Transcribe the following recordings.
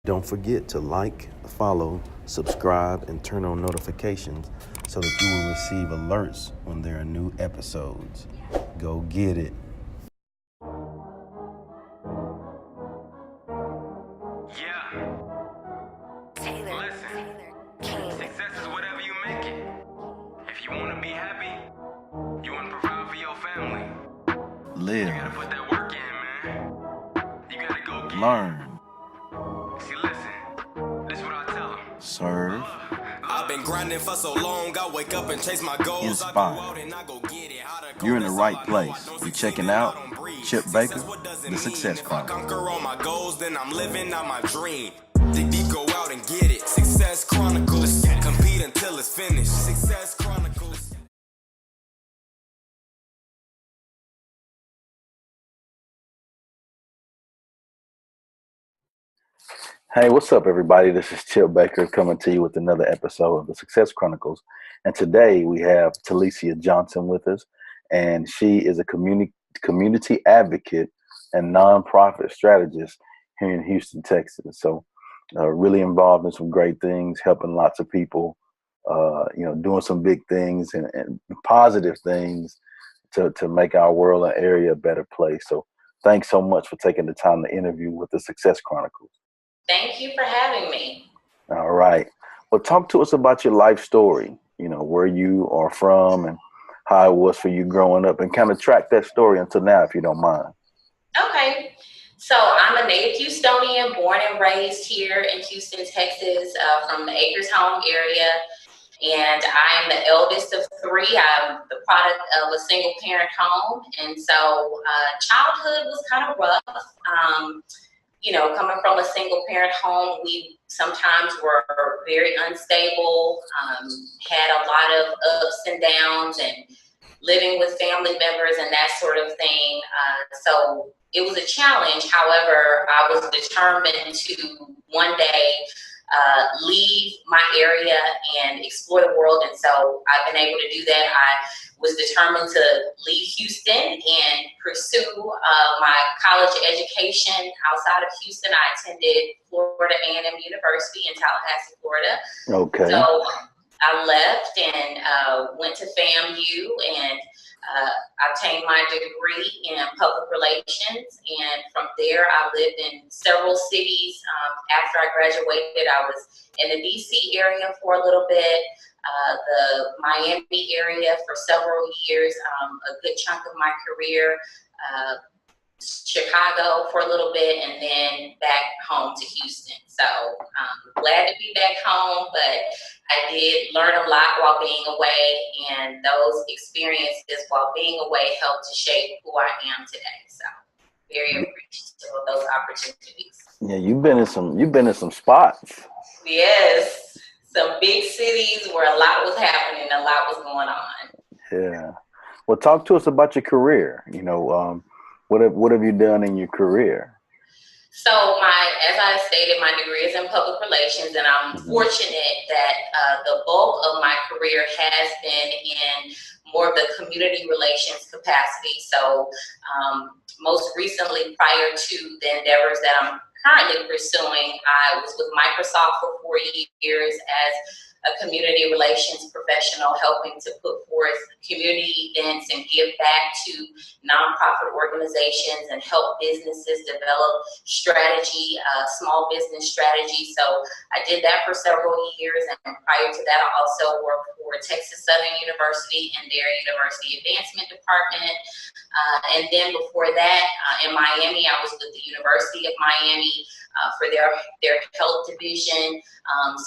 Don't forget to like, follow, subscribe, and turn on notifications so that you will receive alerts when there are new episodes. Go get it. Yeah. Listen, success is whatever you make it. If you want to be happy, you want to provide for your family. Live. You gotta put that work in, man. You gotta go get Learn. See, listen, this is what I tell them. Serve. I've been grinding for so long, I wake up and chase my goals. Inspire. You're in the right place. You're checking out Chip Baker, The Success Chronicles. Conquer all my goals, then I'm living out my dream. Dig deep, go out and get it. Success Chronicles. Compete until it's finished. Success Chronicles. Hey, what's up, everybody? This is Chip Baker coming to you with another episode of The Success Chronicles. And today we have Tilicia Johnson with us, and she is a community advocate and nonprofit strategist here in Houston, Texas. So really involved in some great things, helping lots of people, doing some big things and positive things to make our world and area a better place. So thanks so much for taking the time to interview with The Success Chronicles. Thank you for having me. All right. Well, talk to us about your life story, where you are from and how it was for you growing up, and kind of track that story until now, if you don't mind. Okay. So I'm a native Houstonian, born and raised here in Houston, Texas, from the Acres Home area. And I'm the eldest of three. I'm the product of a single parent home. And so childhood was kind of rough. Coming from a single parent home, we sometimes were very unstable, had a lot of ups and downs, and living with family members and that sort of thing. So it was a challenge. However, I was determined to one day leave my area and explore the world. And so I've been able to do that. I was determined to leave Houston and pursue my college education outside of Houston. I attended Florida A&M University in Tallahassee, Florida. Okay. So I left and went to FAMU and obtained my degree in public relations. And from there, I lived in several cities. After I graduated, I was in the DC area for a little bit, the Miami area for several years, a good chunk of my career, Chicago for a little bit, and then back home to Houston. So I'm glad to be back home, but I did learn a lot while being away, and those experiences while being away helped to shape who I am today. So very appreciative of those opportunities. Yeah, you've been in some spots. Yes, some big cities where a lot was happening, a lot was going on. Yeah. Well, talk to us about your career. What have you done in your career? So as I stated, my degree is in public relations, and I'm fortunate that the bulk of my career has been in more of the community relations capacity. So most recently, prior to the endeavors that I'm currently pursuing, I was with Microsoft for 4 years as a community relations professional, helping to put forth community events and give back to nonprofit organizations and help businesses develop strategy, small business strategy. So I did that for several years, and prior to that, I also worked for Texas Southern University and their University Advancement Department. And then before that, in Miami, I was with the University of Miami for their health division.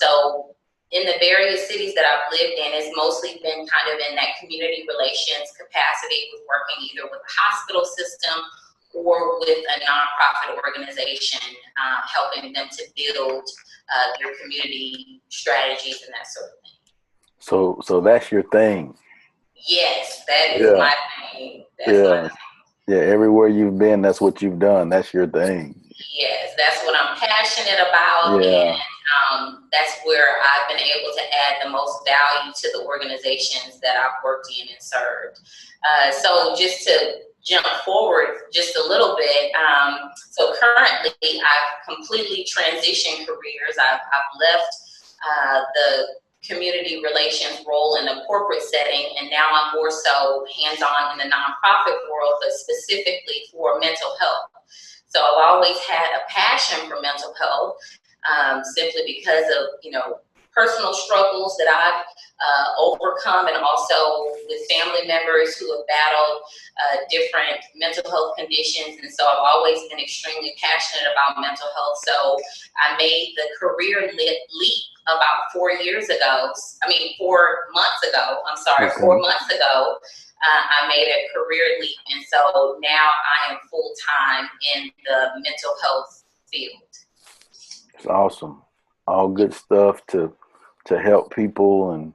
So in the various cities that I've lived in, it's mostly been kind of in that community relations capacity, with working either with the hospital system or with a nonprofit organization, helping them to build their community strategies and that sort of thing. So that's your thing. Yes, that is my thing. That's my thing. Yeah, everywhere you've been, that's what you've done. That's your thing. Yes, that's what I'm passionate about. Yeah. And that's where I've been able to add the most value to the organizations that I've worked in and served. So just to jump forward just a little bit. So currently, I've completely transitioned careers. I've left the community relations role in a corporate setting, and now I'm more so hands-on in the nonprofit world, but specifically for mental health. So I've always had a passion for mental health, simply because of, personal struggles that I've overcome, and also with family members who have battled different mental health conditions. And so I've always been extremely passionate about mental health. So I made the career leap about 4 years ago. 4 months ago. I'm sorry, Okay. 4 months ago. I made a career leap, and so now I am full-time in the mental health field. It's awesome. All good stuff to help people. And,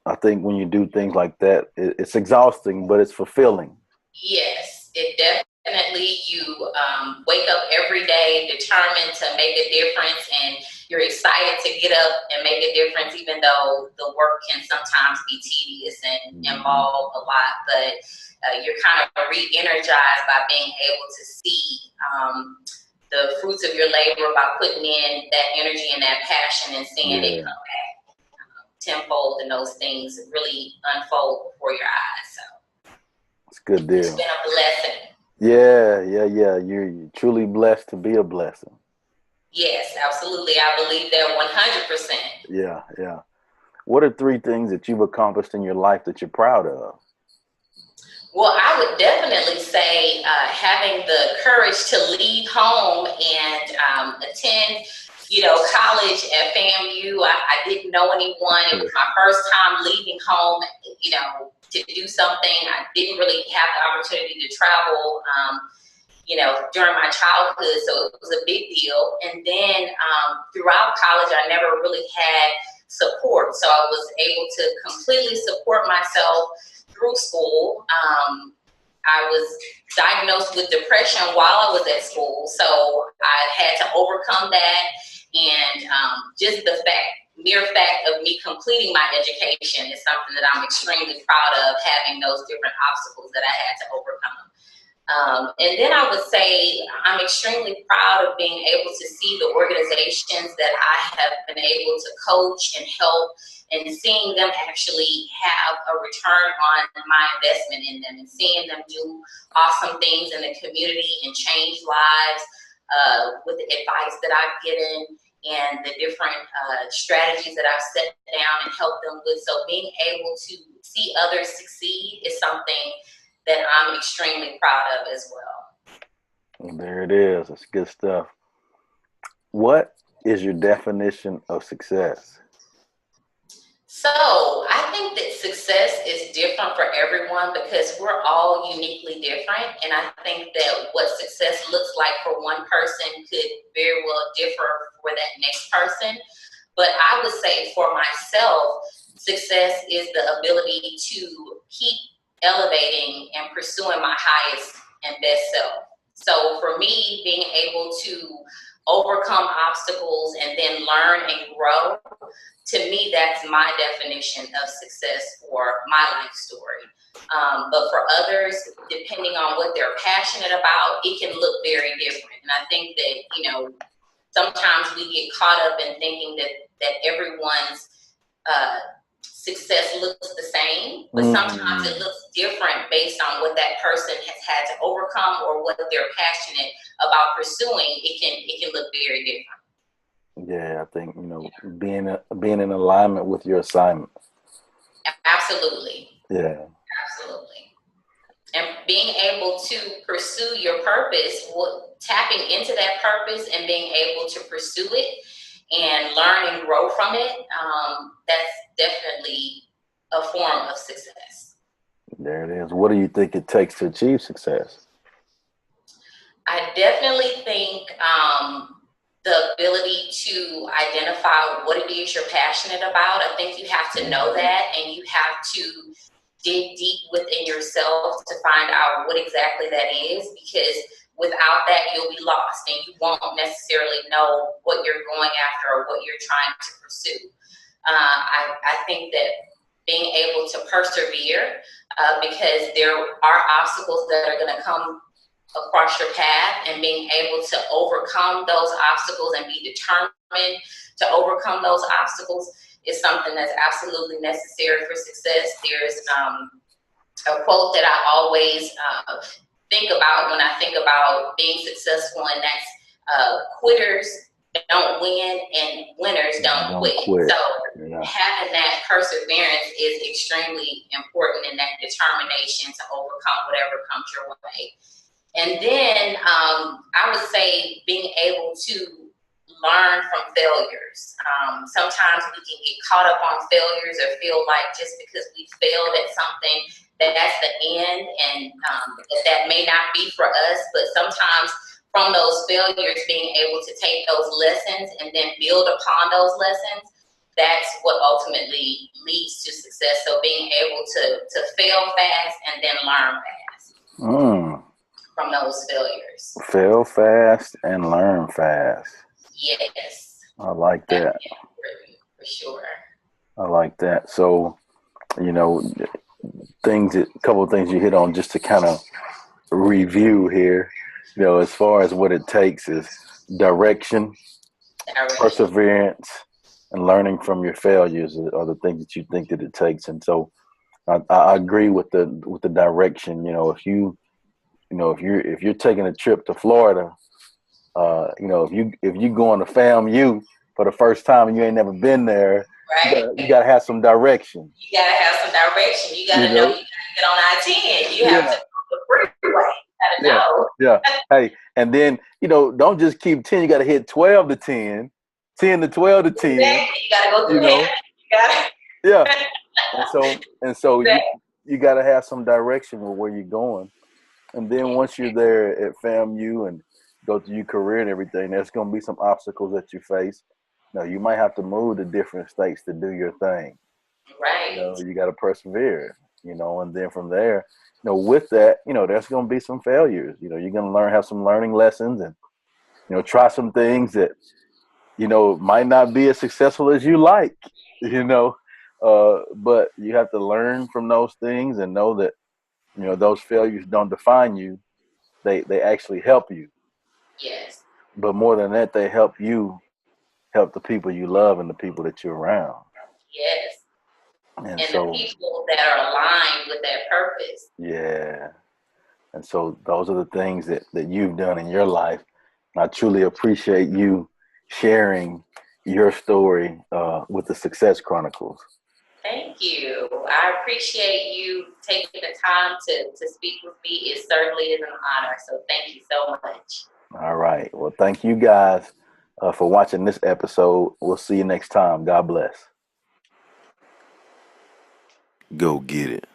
I think when you do things like that, it's exhausting, but it's fulfilling. Yes, it definitely, you wake up every day determined to make a difference, and you're excited to get up and make a difference, even though the work can sometimes be tedious and involve a lot. But you're kind of re-energized by being able to see the fruits of your labor by putting in that energy and that passion and seeing it come back tenfold, and those things really unfold before your eyes. So it's a good deal. It's been a blessing. Yeah. You're truly blessed to be a blessing. Yes, absolutely. I believe that 100%. Yeah. What are 3 things that you've accomplished in your life that you're proud of? Well, I would definitely say having the courage to leave home and attend, college at FAMU. I didn't know anyone. It was my first time leaving home, to do something. I didn't really have the opportunity to travel, during my childhood, so it was a big deal. And then throughout college, I never really had support, so I was able to completely support myself through school. I was diagnosed with depression while I was at school, so I had to overcome that. And just the mere fact of me completing my education is something that I'm extremely proud of, having those different obstacles that I had to overcome. And then I would say I'm extremely proud of being able to see the organizations that I have been able to coach and help, and seeing them actually have a return on my investment in them, and seeing them do awesome things in the community and change lives with the advice that I've given and the different strategies that I've set down and helped them with. So being able to see others succeed is something that I'm extremely proud of as well. There it is. That's good stuff. What is your definition of success? So I think that success is different for everyone because we're all uniquely different. And I think that what success looks like for one person could very well differ for that next person. But I would say for myself, success is the ability to keep elevating and pursuing my highest and best self. So for me, being able to overcome obstacles and then learn and grow, to me, that's my definition of success for my life story. But for others, depending on what they're passionate about, it can look very different. And I think that, sometimes we get caught up in thinking that everyone's success looks the same, but sometimes it looks different based on what that person has had to overcome or what they're passionate about pursuing. It can look very different. Yeah, I think, being in alignment with your assignment. Absolutely. Yeah. Absolutely. And being able to pursue your purpose, tapping into that purpose and being able to pursue it and learn and grow from it, that's definitely a form of success. There it is. What do you think it takes to achieve success? I definitely think the ability to identify what it is you're passionate about. I think you have to know that, and you have to dig deep within yourself to find out what exactly that is, because without that, you'll be lost and you won't necessarily know what you're going after or what you're trying to pursue. I think that being able to persevere, because there are obstacles that are going to come across your path, and being able to overcome those obstacles and be determined to overcome those obstacles is something that's absolutely necessary for success. There's a quote that I always think about when I think about being successful, and that's quitters don't win and winners don't quit. So having that perseverance is extremely important, and that determination to overcome whatever comes your way. And then I would say being able to learn from failures. Sometimes we can get caught up on failures or feel like just because we failed at something that's the end, and that may not be for us. But sometimes from those failures, being able to take those lessons and then build upon those lessons, that's what ultimately leads to success. So being able to fail fast and then learn fast from those failures. Fail fast and learn fast. Yes. I like that. For sure. I like that. So, you know, a couple of things you hit on just to kind of review here. You know, as far as what it takes is direction, perseverance, and learning from your failures are the things that you think that it takes. And so, I agree with the direction. You know, if you're taking a trip to Florida, you know, if you going to FAMU for the first time and you ain't never been there, right, you gotta have some direction. You gotta have some direction. You gotta know you gotta get on I-10. You have to know the freeway. You gotta know. Yeah. Hey, and then, you know, don't just keep 10. You gotta hit 12 to 10, 10 to 12 to 10. Exactly. You gotta go through that. You gotta. Yeah. And so you gotta have some direction with where you're going. And then once you're there at FAMU and go through your career and everything, there's going to be some obstacles that you face. You know, you might have to move to different states to do your thing. Right. You know, you got to persevere, you know, and then from there, you know, with that, you know, there's going to be some failures. You know, you're going to have some learning lessons and, you know, try some things that, you know, might not be as successful as you like, you know, but you have to learn from those things and know that, you know, those failures don't define you. They actually help you. Yes. But more than that, they help you help the people you love and the people that you're around. Yes. And so, the people that are aligned with that purpose. Yeah. And so those are the things that you've done in your life. I truly appreciate you sharing your story with the Success Chronicles. Thank you. I appreciate you taking the time to speak with me. It certainly is an honor. So thank you so much. All right. Well, thank you guys for watching this episode. We'll see you next time. God bless. Go get it.